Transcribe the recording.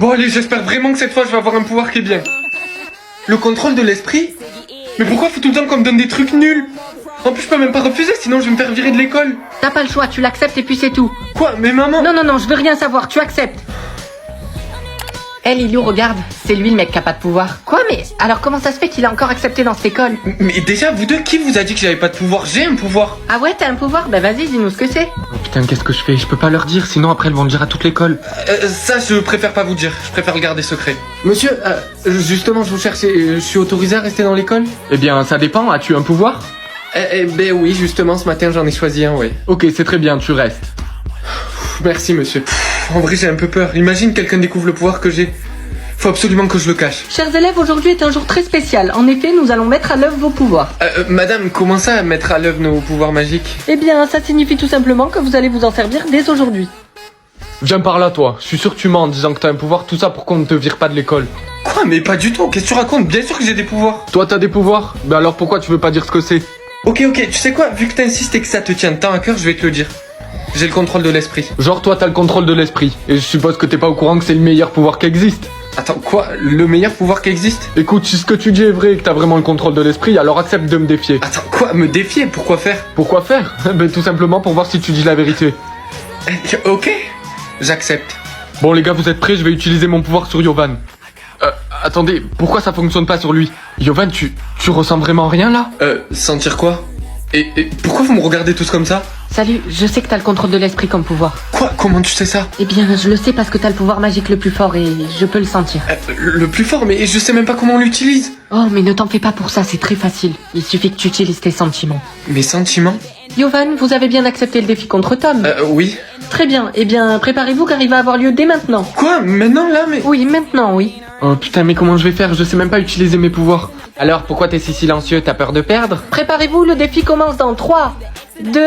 Bon allez, j'espère vraiment que cette fois je vais avoir un pouvoir qui est bien. Le contrôle de l'esprit? Mais pourquoi faut tout le temps qu'on me donne des trucs nuls? En plus je peux même pas refuser, sinon je vais me faire virer de l'école. T'as pas le choix, tu l'acceptes et puis c'est tout. Quoi? Mais maman... Non, je veux rien savoir, tu acceptes. Hé Lilou, regarde, c'est lui le mec qui a pas de pouvoir. Quoi, mais alors comment ça se fait qu'il a encore accepté dans cette école? Mais déjà, vous deux, qui vous a dit que j'avais pas de pouvoir? J'ai un pouvoir. Ah ouais, t'as un pouvoir? Bah vas-y, dis-nous ce que c'est. Oh putain, qu'est-ce que je fais? Je peux pas leur dire, sinon après elles vont le dire à toute l'école. Ça, je préfère pas vous dire. Je préfère le garder secret. Monsieur, justement, je vous cherchais. Je suis autorisé à rester dans l'école? Eh bien, ça dépend, as-tu un pouvoir? Ben oui, justement, ce matin, j'en ai choisi un, ouais. Ok, c'est très bien, tu restes. Merci, monsieur. En vrai, j'ai un peu peur. Imagine quelqu'un découvre le pouvoir que j'ai. Faut absolument que je le cache. Chers élèves, aujourd'hui est un jour très spécial. En effet, nous allons mettre à l'œuvre vos pouvoirs. Madame, comment ça, mettre à l'œuvre nos pouvoirs magiques? Eh bien, ça signifie tout simplement que vous allez vous en servir dès aujourd'hui. Viens par là, toi. Je suis sûr que tu mens en disant que t'as un pouvoir, tout ça pour qu'on ne te vire pas de l'école. Quoi? Mais pas du tout. Qu'est-ce que tu racontes? Bien sûr que j'ai des pouvoirs. Toi, t'as des pouvoirs? Ben alors pourquoi tu veux pas dire ce que c'est? Ok, tu sais quoi? Vu que t'insistes et que ça te tient tant à cœur, je vais te le dire. J'ai le contrôle de l'esprit. Genre, toi, t'as le contrôle de l'esprit. Et je suppose que t'es pas au courant que c'est le meilleur pouvoir qui existe. Attends, quoi? Le meilleur pouvoir qui existe? Écoute, si ce que tu dis est vrai et que t'as vraiment le contrôle de l'esprit, alors accepte de me défier. Attends, quoi? Me défier? Pourquoi faire? Pourquoi faire? Ben tout simplement pour voir si tu dis la vérité. Ok, j'accepte. Bon les gars, vous êtes prêts? Je vais utiliser mon pouvoir sur Yovan. Attendez, pourquoi ça fonctionne pas sur lui? Yovan, tu ressens vraiment rien là? Sentir quoi? Et pourquoi vous me regardez tous comme ça? Salut, je sais que t'as le contrôle de l'esprit comme pouvoir. Quoi? Comment tu sais ça? Eh bien, je le sais parce que t'as le pouvoir magique le plus fort et je peux le sentir. Le plus fort, mais je sais même pas comment on l'utilise. Oh, mais ne t'en fais pas pour ça, c'est très facile. Il suffit que tu utilises tes sentiments. Mes sentiments? Yovan, vous avez bien accepté le défi contre Tom? Oui. Très bien, eh bien, préparez-vous car il va avoir lieu dès maintenant. Quoi? Maintenant, là, mais... Oui, maintenant, oui. Oh putain, mais comment je vais faire? Je sais même pas utiliser mes pouvoirs. Alors, pourquoi t'es si silencieux? T'as peur de perdre? Préparez-vous, le défi commence dans 3, 2,